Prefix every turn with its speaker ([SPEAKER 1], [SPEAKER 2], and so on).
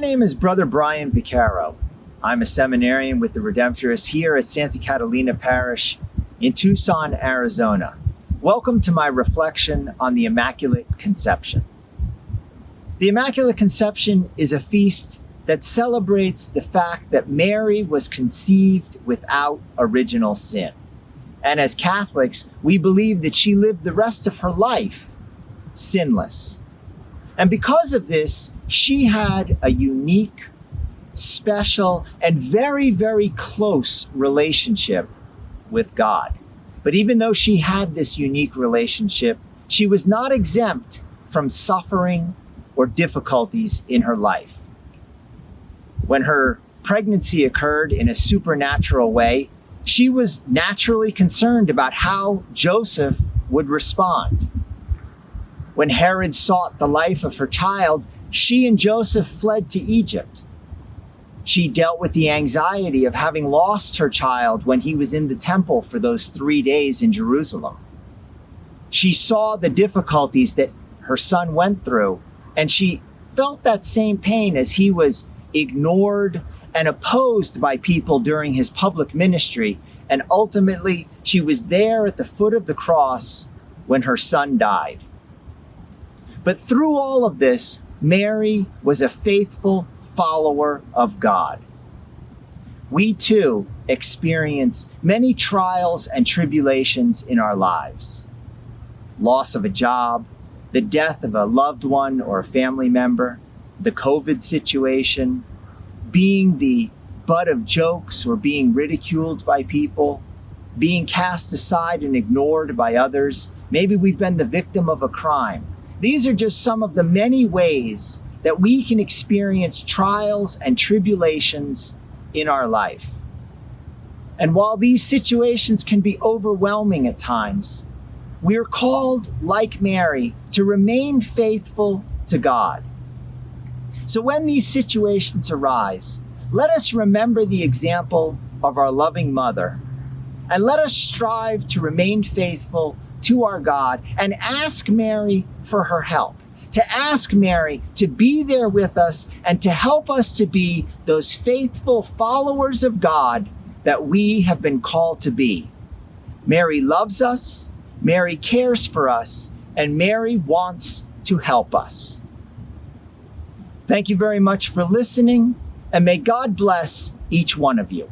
[SPEAKER 1] My name is Brother Brian Vaccaro. I'm a seminarian with the Redemptorists here at Santa Catalina Parish in Tucson, Arizona. Welcome to my reflection on the Immaculate Conception. The Immaculate Conception is a feast that celebrates the fact that Mary was conceived without original sin. And as Catholics, we believe that she lived the rest of her life sinless. And because of this, she had a unique, special, and very, very close relationship with God. But even though she had this unique relationship, she was not exempt from suffering or difficulties in her life. When her pregnancy occurred in a supernatural way, she was naturally concerned about how Joseph would respond. When Herod sought the life of her child, she and Joseph fled to Egypt. She dealt with the anxiety of having lost her child when he was in the temple for those 3 days in Jerusalem. She saw the difficulties that her son went through, and she felt that same pain as he was ignored and opposed by people during his public ministry. And ultimately, she was there at the foot of the cross when her son died. But through all of this, Mary was a faithful follower of God. We too experience many trials and tribulations in our lives. Loss of a job, the death of a loved one or a family member, the COVID situation, being the butt of jokes or being ridiculed by people, being cast aside and ignored by others. Maybe we've been the victim of a crime. These are just some of the many ways that we can experience trials and tribulations in our life. And while these situations can be overwhelming at times, we're called, like Mary, to remain faithful to God. So when these situations arise, let us remember the example of our loving mother, and let us strive to remain faithful to our God and ask Mary for her help, to ask Mary to be there with us and to help us to be those faithful followers of God that we have been called to be. Mary loves us, Mary cares for us, and Mary wants to help us. Thank you very much for listening, and may God bless each one of you.